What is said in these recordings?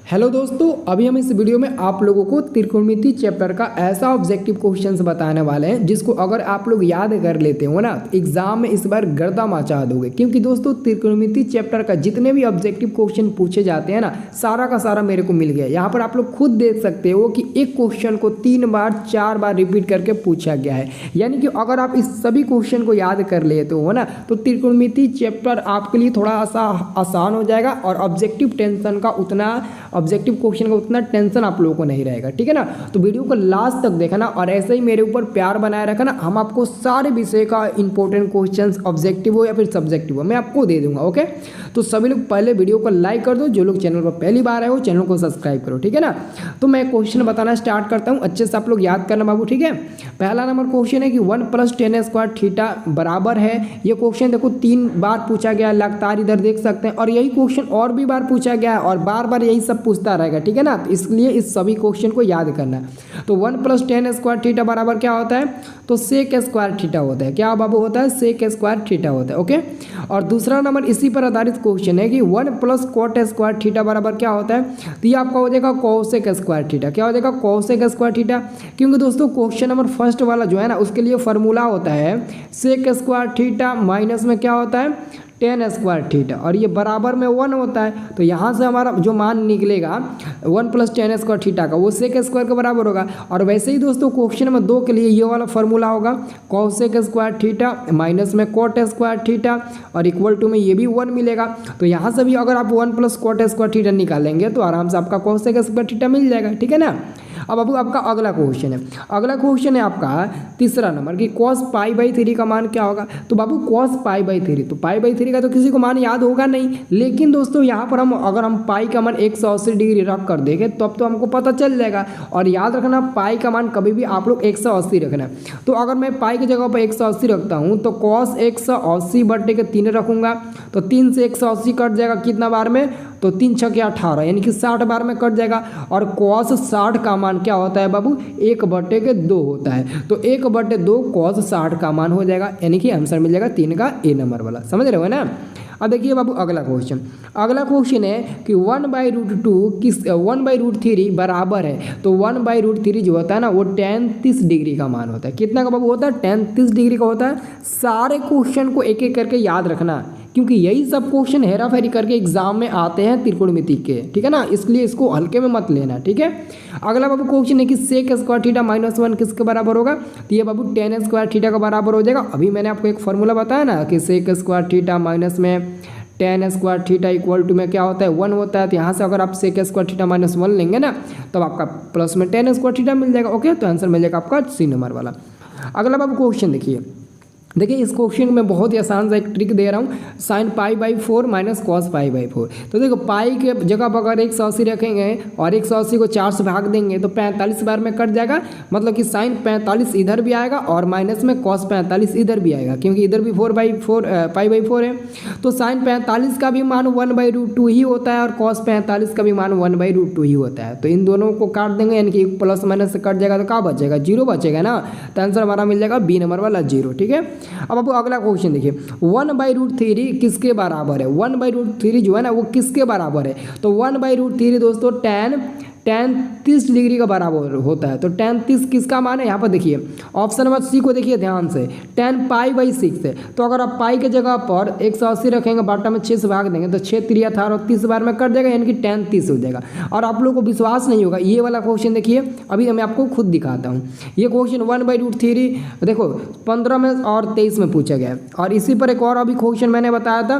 Hello दोस्तों, अभी हम इस वीडियो में आप लोगों को त्रिकोणमिति चैप्टर का ऐसा ऑब्जेक्टिव क्वेश्चंस बताने वाले हैं जिसको अगर आप लोग याद कर लेते हो ना एग्जाम में इस बार गर्दा मचा दोगे। क्योंकि दोस्तों त्रिकोणमिति चैप्टर का जितने भी ऑब्जेक्टिव क्वेश्चन पूछे जाते हैं ना सारा का सारा मेरे को मिल गया। यहाँ पर आप लोग खुद देख सकते हो कि एक क्वेश्चन को 3 बार 4 बार रिपीट करके पूछा गया है। यानी कि अगर आप इस सभी क्वेश्चन को याद कर लेते हो ना तो त्रिकोणमिति चैप्टर आपके लिए थोड़ा सा आसान हो जाएगा और ऑब्जेक्टिव क्वेश्चन का उतना टेंशन आप लोगों को नहीं रहेगा। ठीक है ना, तो वीडियो को लास्ट तक देखना और ऐसे ही मेरे ऊपर प्यार बनाए रखना। हम आपको सारे विषय का इंपॉर्टेंट क्वेश्चंस ऑब्जेक्टिव हो या फिर सब्जेक्टिव हो मैं आपको दे दूंगा। ओके, तो सभी लोग पहले वीडियो को लाइक कर दो, जो लोग चैनल पर पहली बार आए हो चैनल को सब्सक्राइब करो। ठीक है ना, तो मैं क्वेश्चन बताना स्टार्ट करता हूँ, अच्छे से आप लोग याद करना बाबू। ठीक है, पहला नंबर क्वेश्चन है कि 1 + tan² थीटा बराबर है। ये क्वेश्चन देखो 3 बार पूछा गया लगातार, इधर देख सकते हैं, और यही क्वेश्चन और भी बार पूछा गया है और बार बार यही सब पूछता रहेगा। ठीक है ना, तो इसलिए इस सभी क्वेश्चन को याद करना है। तो 1 + tan² थीटा बराबर क्या होता है, तो sec² थीटा होता है। क्या बाबू होता है, sec² थीटा होता है। ओके, और दूसरा नंबर इसी पर आधारित क्वेश्चन है कि 1 + cot² थीटा बराबर क्या होता है, तो ये आपका हो जाएगा cosec² थीटा। क्या हो जाएगा, cosec² थीटा। क्योंकि दोस्तों क्वेश्चन नंबर फर्स्ट वाला जो है ना उसके लिए फॉर्मूला होता है sec² थीटा माइनस में क्या होता है tan² थीटा, और ये बराबर में 1 होता है। तो यहाँ से हमारा जो मान निकलेगा 1 + tan² थीटा का वो sec² के बराबर होगा। और वैसे ही दोस्तों क्वेश्चन नंबर 2 के लिए ये वाला फॉर्मूला होगा cosec² थीटा माइनस में cot² थीटा और इक्वल टू में ये भी 1 मिलेगा। तो यहाँ से भी अगर आप 1 + cot² थीटा निकालेंगे तो आराम से आपका cosec² थीटा मिल जाएगा। ठीक है ना, अब आपका अगला क्वेश्चन है। अगला क्वेश्चन है आपका तीसरा नंबर कि cos π/3 का मान क्या होगा। तो बाबू cos π/3, तो π/3 का तो किसी को मान याद होगा नहीं, लेकिन दोस्तों यहाँ पर अगर हम पाई का मान 180 डिग्री रख कर देंगे तब तो हमको पता चल जाएगा। और याद रखना पाई का मान कभी भी आप लोग 180 रखना। तो अगर मैं पाई की जगह पर 180 रखता हूँ तो cos 180/3 रखूँगा, तो 3 से 180 कट जाएगा कितना बार में, तो 3 × 6 = 18 यानी कि 60 बार में कट जाएगा। और cos 60 का मान क्या होता है बाबू, 1/2 होता है। तो 1/2 cos 60 का मान हो जाएगा, यानी कि आंसर मिल जाएगा 3 का ए नंबर वाला। समझ रहे हो ना। अब देखिए बाबू अगला क्वेश्चन है कि 1/√3 बराबर है। तो 1/√3 जो होता है ना वो tan 30 डिग्री का मान होता है। कितना का बाबू होता है, tan 30 डिग्री का होता है। सारे क्वेश्चन को एक एक करके याद रखना क्योंकि यही सब क्वेश्चन हेरा फेरी करके एग्जाम में आते हैं त्रिकोणमिति के। ठीक है ना, इसलिए इसको हल्के में मत लेना। ठीक है, अगला बाबू क्वेश्चन है कि sec² थीटा -1 किसके बराबर होगा, तो ये बाबू tan² थीटा का बराबर हो जाएगा। अभी मैंने आपको एक फॉर्मूला बताया ना कि sec² थीटा माइनस में tan² थीटा इक्वल टू में क्या होता है 1 होता है। तो यहाँ से अगर आप sec² थीटा -1 लेंगे ना तब आपका प्लस में tan² थीटा मिल जाएगा। ओके, तो आंसर मिल जाएगा आपका सी नंबर वाला। अगला बाबू क्वेश्चन देखिए इस क्वेश्चन में बहुत ही आसान सा एक ट्रिक दे रहा हूँ, sin π/4 - cos π/4। तो देखो पाई के जगह पर अगर 180 रखेंगे और 180 को 4 से भाग देंगे तो 45 बार में कट जाएगा। मतलब कि sin 45 इधर भी आएगा और माइनस में cos 45 इधर भी आएगा, क्योंकि इधर भी 4/4 π/4 है। तो sin 45 का भी मान 1/√2 ही होता है और cos 45 का भी मान 1/√2 ही होता है। तो इन दोनों को काट देंगे यानी कि प्लस माइनस से कट जाएगा तो क्या बचेगा, 0 बचेगा ना। तो आंसर हमारा मिल जाएगा बी नंबर वाला 0। ठीक है, अब आपको अगला क्वेश्चन देखिए 1/√3 किसके बराबर है। 1/√3 जो है ना वो किसके बराबर है, तो 1/√3 दोस्तों tan 30 डिग्री का बराबर होता है। तो tan 30 किसका मान है, यहाँ पर देखिए ऑप्शन नंबर सी को देखिए ध्यान से, tan π/6 है। तो अगर आप पाई के जगह पर 180 रखेंगे बाटा में 6 से भाग देंगे तो 6 × 3 = 18 और 30 बार में कट जाएगा यानी कि tan 30 हो जाएगा। और आप लोगों को विश्वास नहीं होगा, ये वाला क्वेश्चन देखिए अभी मैं आपको खुद दिखाता हूँ। ये क्वेश्चन 1/√3 देखो 15 में और 23 में पूछा गया है। और इसी पर एक और अभी क्वेश्चन मैंने बताया था,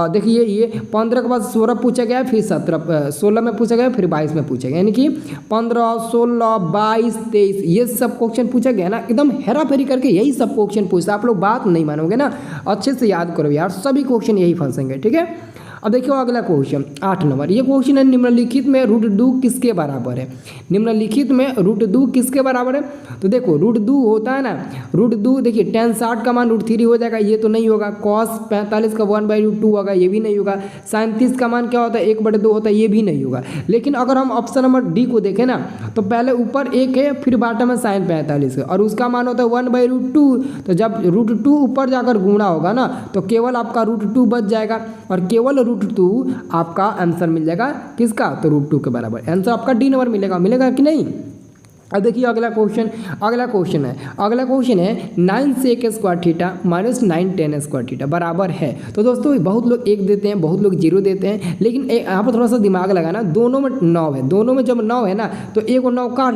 देखिए ये 15 के बाद 16 पूछा गया, फिर 16 में पूछा गया, फिर 22 में पूछा गया, यानी कि 15, 16, 22, 23 ये सब क्वेश्चन पूछा गया ना। एकदम हेरा फेरी करके यही सब क्वेश्चन पूछता, आप लोग बात नहीं मानोगे ना। अच्छे से याद करो यार, सभी क्वेश्चन यही फंसेंगे। ठीक है, अब देखियो अगला क्वेश्चन 8 नंबर। ये क्वेश्चन है निम्नलिखित में √2 किसके बराबर है। निम्नलिखित में √2 किसके बराबर है, तो देखो √2 होता है ना, √2 देखिए tan 60 का मान √3 हो जाएगा, ये तो नहीं होगा। cos 45 का 1/√2 होगा, ये भी नहीं होगा। sin 30 का मान क्या होता है 1/2 होता है, ये भी नहीं होगा। लेकिन अगर हम ऑप्शन नंबर डी को देखें ना तो पहले ऊपर 1 है फिर बाटा में sin 45 है और उसका मान होता है 1/√2। तो जब √2 ऊपर जाकर गुणा होगा ना तो केवल आपका √2 बच जाएगा और केवल √2 आपका आंसर मिल जाएगा किसका, तो √2 के बराबर आंसर आपका डी नंबर मिलेगा कि नहीं। अब देखिए अगला क्वेश्चन है 9 sec square theta minus 9 tan square theta बराबर है। तो दोस्तों बहुत लोग 1 देते हैं, बहुत लोग 0 देते हैं, लेकिन यहाँ पर थोड़ा सा दिमाग लगाना, दोनों में 9 है, दोनों में जब 9 है ना तो एक 9 काट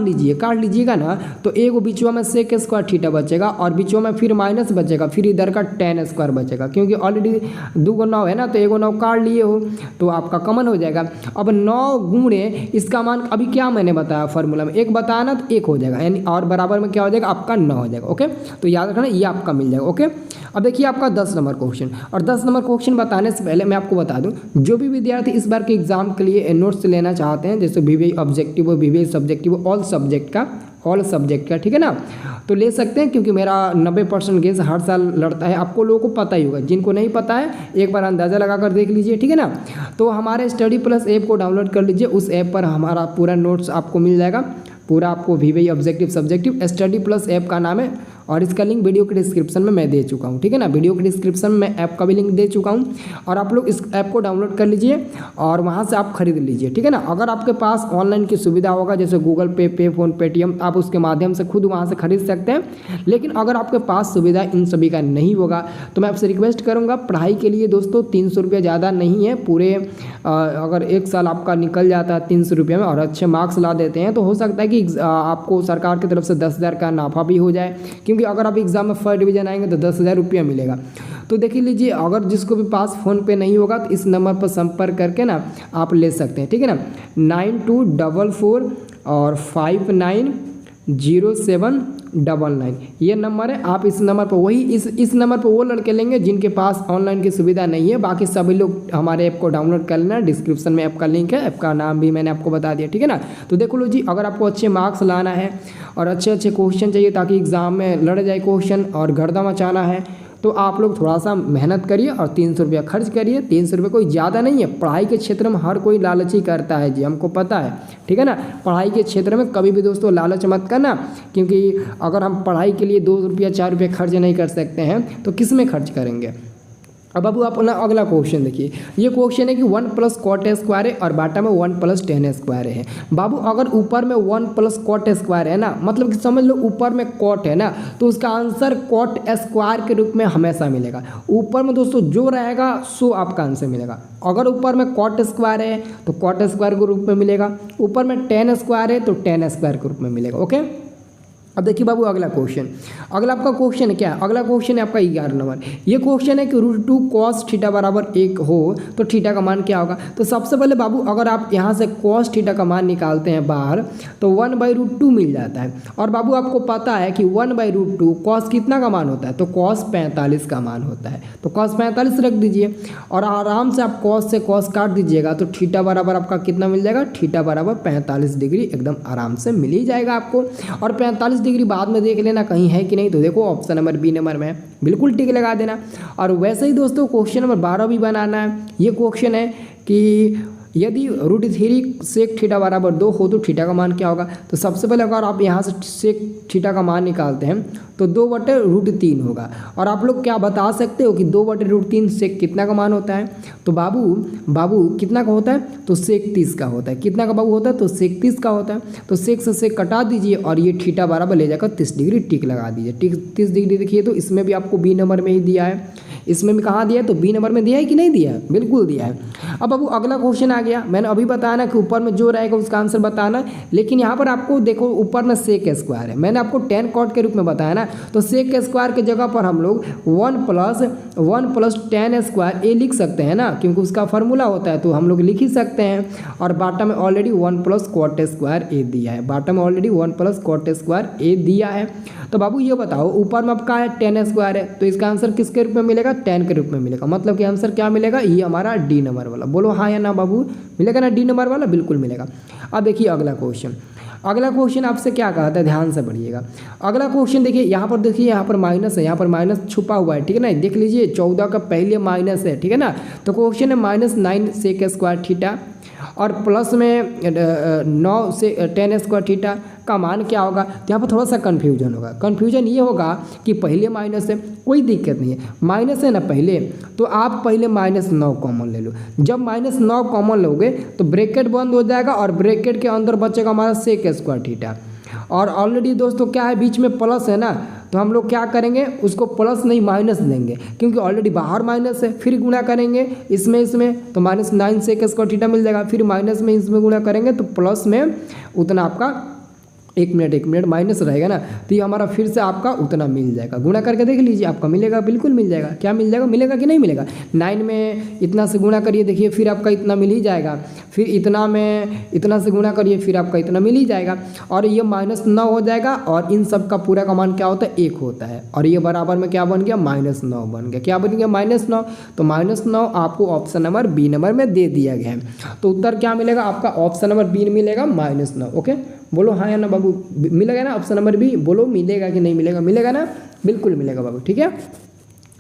लीजिएगा ना, तो एक बीचवा में sec स्क्वायर थीटा बचेगा और बीचवा में फिर माइनस बचेगा, फिर इधर का tan स्क्वायर बचेगा, क्योंकि ऑलरेडी 2 9 है ना, तो एक 9 काट लिए हो तो आपका कॉमन हो जाएगा। अब 9 गुणे इसका मान अभी क्या मैंने बताया फॉर्मूला में, एक बताया ना, 1 हो जाएगा, यानी और बराबर में क्या हो जाएगा आपका 9 हो जाएगा। ओके, तो याद रखना ये आपका मिल जाएगा। ओके, अब देखिए आपका 10 नंबर क्वेश्चन, और 10 नंबर क्वेश्चन बताने से पहले मैं आपको बता दूं, जो भी विद्यार्थी इस बार के एग्जाम के लिए नोट्स लेना चाहते हैं, जैसे VVI objective, VVI subjective, all subject का, ठीक है ना, तो ले सकते हैं, क्योंकि मेरा 90% गेस हर साल लड़ता है, आपको लोगों को पता ही होगा, जिनको नहीं पता है एक बार अंदाज़ा लगा कर देख लीजिए, ठीक है ना। तो हमारे स्टडी प्लस ऐप को डाउनलोड कर लीजिए, उस ऐप पर हमारा पूरा नोट्स आपको मिल जाएगा, पूरा आपको VVI objective subjective study plus app का नाम है, और इसका लिंक वीडियो के डिस्क्रिप्शन में मैं दे चुका हूँ, ठीक है ना, वीडियो के डिस्क्रिप्शन में ऐप का भी लिंक दे चुका हूँ, और आप लोग इस ऐप को डाउनलोड कर लीजिए और वहाँ से आप खरीद लीजिए, ठीक है ना। अगर आपके पास ऑनलाइन की सुविधा होगा, जैसे गूगल पे, पेफोन, पेटीएम, आप उसके माध्यम से खुद वहाँ से खरीद सकते हैं। लेकिन अगर आपके पास सुविधा इन सभी का नहीं होगा तो मैं आपसे रिक्वेस्ट करूँगा, पढ़ाई के लिए दोस्तों 300 रुपये ज़्यादा नहीं है, पूरे अगर 1 साल आपका निकल जाता है 300 रुपये में और अच्छे मार्क्स ला देते हैं, तो हो सकता है कि आपको सरकार की तरफ से 10,000 का नाफा भी हो जाए, क्योंकि अगर आप एग्जाम में फर्स्ट डिवीजन आएंगे तो 10,000 रुपया मिलेगा। तो देख लीजिए, अगर जिसको भी पास फ़ोन पे नहीं होगा तो इस नंबर पर संपर्क करके ना आप ले सकते हैं, ठीक है ना, 9244 और 590799 ये नंबर है। आप इस नंबर पर वही इस नंबर पर वो लड़के लेंगे जिनके पास ऑनलाइन की सुविधा नहीं है, बाकी सभी लोग हमारे ऐप को डाउनलोड कर लेना, डिस्क्रिप्शन में ऐप का लिंक है, ऐप का नाम भी मैंने आपको बता दिया, ठीक है ना। तो देखो लो जी, अगर आपको अच्छे मार्क्स लाना है और अच्छे क्वेश्चन चाहिए ताकि एग्ज़ाम में लड़ जाए क्वेश्चन और गर्दा मचाना है, तो आप लोग थोड़ा सा मेहनत करिए और 300 रुपया खर्च करिए। 300 रुपये कोई ज़्यादा नहीं है, पढ़ाई के क्षेत्र में हर कोई लालची करता है जी, हमको पता है, ठीक है ना। पढ़ाई के क्षेत्र में कभी भी दोस्तों लालच मत करना, क्योंकि अगर हम पढ़ाई के लिए 2 रुपया 4 रुपये खर्च नहीं कर सकते हैं तो किस में खर्च करेंगे। अब बाबू अपना अगला क्वेश्चन देखिए, ये क्वेश्चन है कि 1 + cot स्क्वायर है और बाटा में 1 + tan स्क्वायर है। बाबू अगर ऊपर में 1 + cot स्क्वायर है ना, मतलब कि समझ लो ऊपर में cot है ना, तो उसका आंसर cot स्क्वायर के रूप में हमेशा मिलेगा। ऊपर में दोस्तों जो रहेगा सो आपका आंसर मिलेगा। अगर ऊपर में cot स्क्वायर है तो cot स्क्वायर के रूप में मिलेगा, ऊपर में tan स्क्वायर है तो tan स्क्वायर के रूप में मिलेगा। ओके, अब देखिए बाबू अगला क्वेश्चन, अगला आपका क्वेश्चन क्या है, अगला क्वेश्चन है आपका 11 नंबर। ये क्वेश्चन है कि √2 cos थीटा बराबर 1 हो तो थीटा का मान क्या होगा। तो सबसे पहले बाबू अगर आप यहाँ से cos थीटा का मान निकालते हैं बाहर तो 1/√2 मिल जाता है। और बाबू आपको पता है कि 1/√2 cos कितना का मान होता है, तो cos 45 का मान होता है, तो cos 45 रख दीजिए और आराम से आप cos से cos काट दीजिएगा, तो थीटा बराबर आपका कितना मिल जाएगा, थीटा बराबर 45 डिग्री एकदम आराम से मिल ही जाएगा आपको। और 45 डिग्री बाद में देख लेना कहीं है कि नहीं, तो देखो ऑप्शन नंबर बी नंबर में बिल्कुल टिक लगा देना। और वैसे ही दोस्तों क्वेश्चन नंबर 12 भी बनाना है। ये क्वेश्चन है कि यदि √3 sec थीटा बराबर 2 हो तो थीटा का मान क्या होगा। तो सबसे पहले अगर आप यहाँ से sec थीटा का मान निकालते हैं तो 2/√3 होगा। और आप लोग क्या बता सकते हो कि 2/√3 sec कितना का मान होता है, तो बाबू कितना का होता है, तो sec 30 का होता है। कितना का बाबू होता है, तो sec 30 का होता है। तो sec से sec कटा दीजिए और ये थीटा बराबर ले जाकर 30 डिग्री टिक लगा दीजिए। 30 डिग्री देखिए, तो इसमें भी आपको बी नंबर में ही दिया है, इसमें भी कहाँ दिया है, तो बी नंबर में दिया है कि नहीं दिया है, बिल्कुल दिया है। अब बाबू अगला क्वेश्चन आ गया, मैंने अभी बताया ना कि ऊपर में जो रहेगा उसका आंसर बताना, लेकिन यहाँ पर आपको देखो ऊपर में sec स्क्वायर है, मैंने आपको tan cot के रूप में बताया ना, तो sec स्क्वायर के जगह पर हम लोग 1 + tan स्क्वायर ए लिख सकते हैं ना, क्योंकि उसका फार्मूला होता है, तो हम लोग लिख ही सकते हैं। और बाटा में ऑलरेडी 1 + cot स्क्वायर ए दिया है, बाटा में ऑलरेडी 1 + cot स्क्वायर ए दिया है। तो बाबू ये बताओ ऊपर में आपका है tan स्क्वायर है, तो इसका आंसर किसके रूप में मिलेगा, tan के रूप में मिलेगा। मतलब कि आंसर क्या मिलेगा, ये हमारा डी नंबर वाला, बोलो हाँ या ना बाबू, मिलेगा ना डी नंबर वाला, बिल्कुल मिलेगा। अब देखिए अगला क्वेश्चन आपसे क्या कहता है, ध्यान से पढ़िएगा। अगला क्वेश्चन देखिए, यहाँ पर देखिए, यहाँ पर माइनस है, यहाँ पर माइनस छुपा हुआ है, ठीक है ना, देख लीजिए 14 का पहले माइनस है, ठीक है ना। तो क्वेश्चन है -9 sec स्क्वायर थीटा और प्लस में 9 से tan स्क्वायर थीटा का मान क्या होगा। तो यहाँ पर थोड़ा सा कन्फ्यूजन होगा। कन्फ्यूजन ये होगा कि पहले माइनस है, कोई दिक्कत नहीं है, माइनस है ना पहले, तो आप पहले -9 कॉमन ले लो। जब -9 कॉमन लोगे तो ब्रैकेट बंद हो जाएगा और ब्रैकेट के अंदर बचेगा हमारा सेक स्क्वायर थीटा। और ऑलरेडी दोस्तों क्या है, बीच में प्लस है ना, तो हम लोग क्या करेंगे, उसको प्लस नहीं माइनस देंगे, क्योंकि ऑलरेडी बाहर माइनस है। फिर गुणा करेंगे इसमें तो -9 सेक स्क्वायर थीटा मिल जाएगा। फिर माइनस में इसमें गुणा करेंगे तो प्लस में उतना आपका 1 मिनट माइनस रहेगा ना, तो ये हमारा फिर से आपका उतना मिल जाएगा। गुणा करके देख लीजिए, आपका मिलेगा, बिल्कुल मिल जाएगा। क्या मिल जाएगा, मिलेगा कि नहीं मिलेगा। 9 में इतना से गुणा करिए, देखिए फिर आपका इतना मिल ही जाएगा। फिर इतना में इतना से गुणा करिए, फिर आपका इतना मिल ही जाएगा। और ये -9 हो जाएगा और इन सब का पूरा का मान क्या होता है, 1 होता है। और ये बराबर में क्या बन गया, -9 बन गया। क्या बन गया, -9। तो -9 आपको ऑप्शन नंबर बी नंबर में दे दिया गया है। तो उत्तर क्या मिलेगा आपका, ऑप्शन नंबर बी मिलेगा -9। ओके, बोलो हाँ या ना बाबू, मिलेगा ना ऑप्शन नंबर बी, बोलो मिलेगा कि नहीं मिलेगा, मिलेगा ना, बिल्कुल मिलेगा बाबू। ठीक है,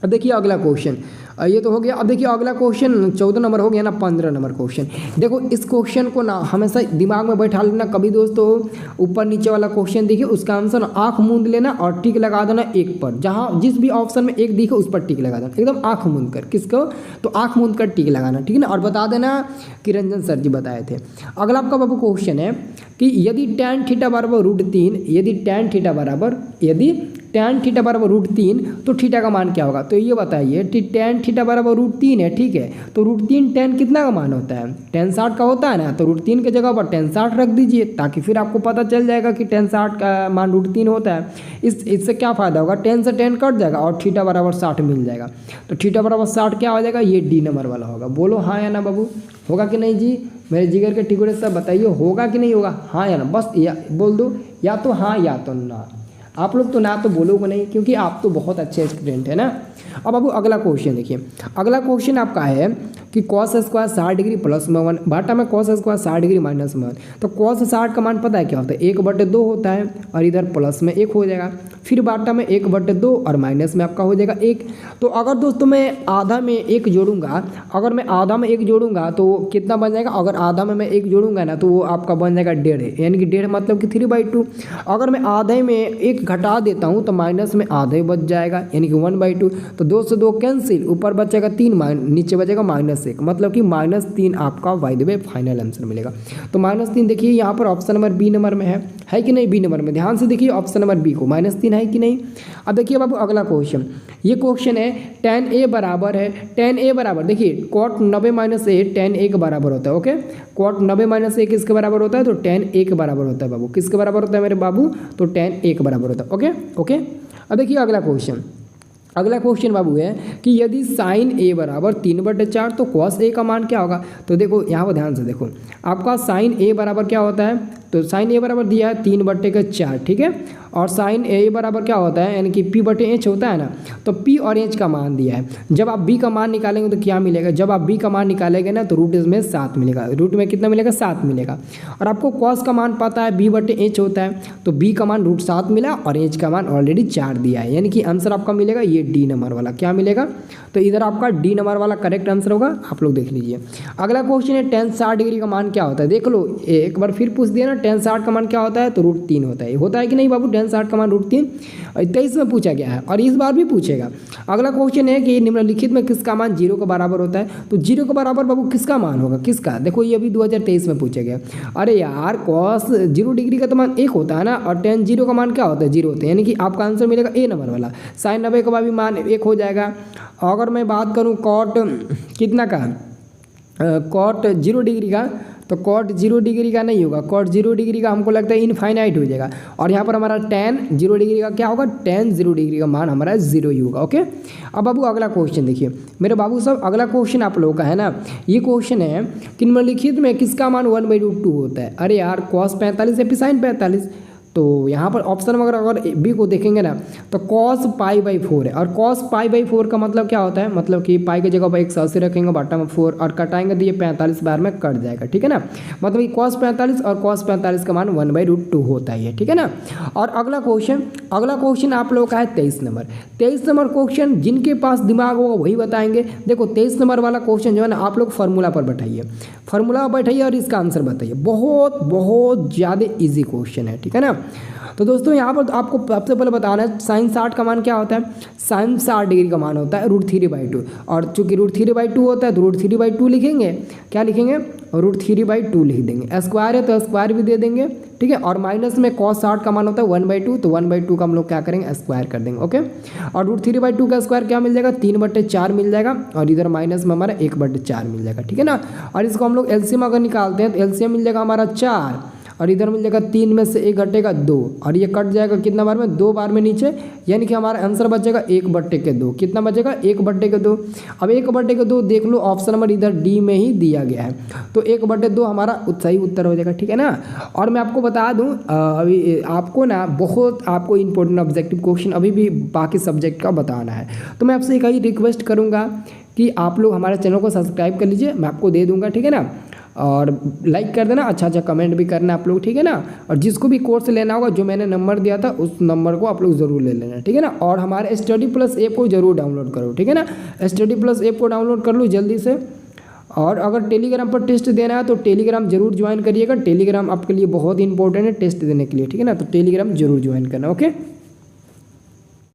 अब देखिए अगला क्वेश्चन, ये तो हो गया। अब देखिए अगला क्वेश्चन 14 नंबर हो गया ना, 15 नंबर क्वेश्चन। देखो इस क्वेश्चन को ना हमेशा दिमाग में बैठा लेना। कभी दोस्तों ऊपर नीचे वाला क्वेश्चन देखिए, उसका आंसर आंख मूंद लेना और टिक लगा देना एक पर, जहाँ जिस भी ऑप्शन में एक दिखे उस पर टिक लगा देना, एकदम आंख मूंद कर। किसको, तो आंख मूंद कर टिक लगाना, ठीक है ना। और बता देना कि रंजन सर जी बताए थे। अगला आपका बाबू क्वेश्चन है कि यदि tan थीटा बराबर √3, यदि tan थीटा बराबर √3 तो थीटा का मान क्या होगा। तो ये बताइए, tan थीटा बराबर √3 है, ठीक है। तो √3 tan कितना का मान होता है, tan 60 का होता है ना। तो √3 की जगह पर tan 60 रख दीजिए, ताकि फिर आपको पता चल जाएगा कि tan 60 का मान √3 होता है। इससे क्या फ़ायदा होगा, tan से tan कट जाएगा और थीटा बराबर 60 मिल जाएगा। तो थीटा बराबर 60 क्या हो जाएगा, ये डी नंबर वाला होगा। बोलो हाँ या ना बाबू, होगा कि नहीं जी, मेरे जिगर के टिकोड़े सब बताइए, होगा कि नहीं होगा, हाँ या ना, बस या बोल दो, या तो हाँ या तो ना। आप लोग तो ना तो बोलोगे नहीं, क्योंकि आप तो बहुत अच्छे स्टूडेंट है ना। अब बाबू अगला क्वेश्चन देखिए, अगला क्वेश्चन आपका है कि cos स्क्वायर 60 डिग्री +1 बाटा में cos स्क्वायर 60 डिग्री -1। तो cos 60 का मान पता है क्या होता है, 1/2 होता है, और इधर प्लस में 1 हो जाएगा। फिर बाटा में 1/2 और माइनस में आपका हो जाएगा 1। तो अगर दोस्तों मैं आधा में 1 जोड़ूंगा, अगर मैं आधा में 1 जोड़ूंगा तो कितना बन जाएगा, अगर आधा में मैं 1 जोड़ूंगा ना तो वो आपका बन जाएगा 1.5, यानी कि 1.5 मतलब कि 3/2। अगर मैं आधे में 1 घटा देता हूँ तो माइनस में आधे बच जाएगा, यानी कि 1/2। तो 2 से 2 कैंसिल, ऊपर बचेगा 3, नीचे बचेगा -1, मतलब कि -3 आपका by the way final answer मिलेगा। तो -3 देखिए यहाँ पर ऑप्शन नंबर बी नंबर में है कि नहीं, बी नंबर में ध्यान से देखिए ऑप्शन नंबर बी को, -3 है कि नहीं। अब देखिए बाबू अगला क्वेश्चन, ये क्वेश्चन है tan a बराबर है, tan a बराबर देखिए cot 90 - a tan a के बराबर होता है। ओके, cot 90 - a किसके बराबर होता है, तो tan a के बराबर होता है बाबू। किसके बराबर होता है मेरे बाबू, तो tan a के बराबर होता है। ओके। अब देखिए अगला क्वेश्चन बाबू है कि यदि sin a बराबर 3/4 तो cos a का मान क्या होगा। तो देखो यहाँ पर ध्यान से देखो, आपका sin a बराबर क्या होता है, तो sin a बराबर दिया है 3/4, ठीक है। और sin a बराबर क्या होता है, यानी कि p/h होता है ना। तो p और h का मान दिया है। जब आप b का मान निकालेंगे तो क्या मिलेगा, जब आप b का मान निकालेंगे ना तो रूट इसमें 7 मिलेगा, रूट में कितना मिलेगा, 7 मिलेगा। और आपको cos का मान पता है b/h होता है, तो b का मान √7 मिला और h का मान ऑलरेडी 4 दिया है, यानी कि आंसर आपका मिलेगा ये डी नंबर वाला। क्या मिलेगा, तो इधर आपका डी नंबर वाला करेक्ट आंसर होगा। आप लोग देख लीजिए अगला क्वेश्चन है tan 60 डिग्री का मान क्या होता है। देख लो एक बार फिर पूछ दिया ना, tan 60 का मान क्या होता है, तो √3 होता है कि नहीं बाबू, tan 60 का मान √3 23 में पूछा गया है और इस बार भी पूछेगा। अगला क्वेश्चन है कि निम्नलिखित में किसका मान 0 के बराबर होता है। तो 0 के बराबर बाबू किसका मान होगा, किसका, देखो ये अभी 2023 में पूछा गया। अरे यार cos 0 डिग्री का तो मान 1 होता है ना, और tan 0 का मान क्या होता है, 0 होता है, यानी कि आपका आंसर मिलेगा ए नंबर वाला। sin 90 का भी मान 1 हो जाएगा। अगर मैं बात करूँ cot कितना का, cot 0 डिग्री का, तो cot 0 डिग्री का नहीं होगा, cot 0 डिग्री का हमको लगता है इनफाइनाइट हो जाएगा। और यहाँ पर हमारा tan 0 डिग्री का क्या होगा, tan 0 डिग्री का मान हमारा 0 ही होगा। ओके, अब बाबू अगला क्वेश्चन देखिए मेरे बाबू साहब, अगला क्वेश्चन आप लोगों का है ना, ये क्वेश्चन है कि निम्नलिखित में किसका मान 1/√2 होता है। अरे यार cos 45 है sin 45, तो यहाँ पर ऑप्शन में अगर बी को देखेंगे ना तो cos π/4 है। और cos π/4 का मतलब क्या होता है, मतलब कि पाई की जगह पर 180 रखेंगे, बटा में 4 और कटाएंगे तो ये 45 बार में कट जाएगा, ठीक है ना। मतलब कि cos 45 और cos 45 का मान 1/√2 होता है, ठीक है ना। और अगला क्वेश्चन आप लोगों का है 23 नंबर। 23 नंबर क्वेश्चन जिनके पास दिमाग होगा वही बताएंगे। देखो 23 नंबर वाला क्वेश्चन जो है ना, आप लोग फार्मूला पर बैठाइए और इसका आंसर बताइए। बहुत बहुत ज़्यादा इजी क्वेश्चन है, ठीक है ना। तो दोस्तों यहाँ पर आपको सबसे पहले बताना है sin 60 का मान क्या होता है। sin 60 डिग्री का मान होता है √3/2 और चूंकि √3/2 होता है तो √3/2 लिखेंगे। क्या लिखेंगे, √3/2 लिख देंगे। स्क्वायर है तो स्क्वायर भी दे देंगे, ठीक है। और माइनस में cos 60 का मान होता है 1/2, तो 1/2 का हम लोग क्या करेंगे, स्क्वायर कर देंगे, ओके। और √3/2 का स्क्वायर क्या मिल जाएगा, 3/4 मिल जाएगा। और इधर माइनस में हमारा 1/4 मिल जाएगा, ठीक है ना। और इसको हम लोग एलसीएम अगर निकालते हैं तो एलसीएम मिल जाएगा हमारा 4 और इधर मिल जाएगा 3 में से 1 घटेगा 2 और ये कट जाएगा कितना बार में, 2 बार में नीचे, यानी कि हमारा आंसर बचेगा 1/2। कितना बचेगा, 1/2। अब 1/2 देख लो, ऑप्शन नंबर इधर डी में ही दिया गया है, तो 1/2 हमारा सही उत्तर हो जाएगा, ठीक है ना। और मैं आपको बता दूं अभी आपको ना बहुत आपको इंपॉर्टेंट ऑब्जेक्टिव क्वेश्चन अभी भी बाकी सब्जेक्ट का बताना है। तो मैं आपसे एक ही रिक्वेस्ट करूँगा कि आप लोग हमारे चैनल को सब्सक्राइब कर लीजिए, मैं आपको दे दूँगा, ठीक है ना। और लाइक कर देना, अच्छा कमेंट भी करना आप लोग, ठीक है ना। और जिसको भी कोर्स लेना होगा जो मैंने नंबर दिया था उस नंबर को आप लोग ज़रूर ले लेना, ठीक है ना। और हमारे StudyPlus ऐप को ज़रूर डाउनलोड करो, ठीक है ना। StudyPlus ऐप को डाउनलोड कर लो जल्दी से। और अगर टेलीग्राम पर टेस्ट देना है तो टेलीग्राम जरूर ज्वाइन करिएगा। टेलीग्राम आपके लिए बहुत इंपॉर्टेंट है टेस्ट देने के लिए, ठीक है ना। तो टेलीग्राम जरूर ज्वाइन करना, ओके।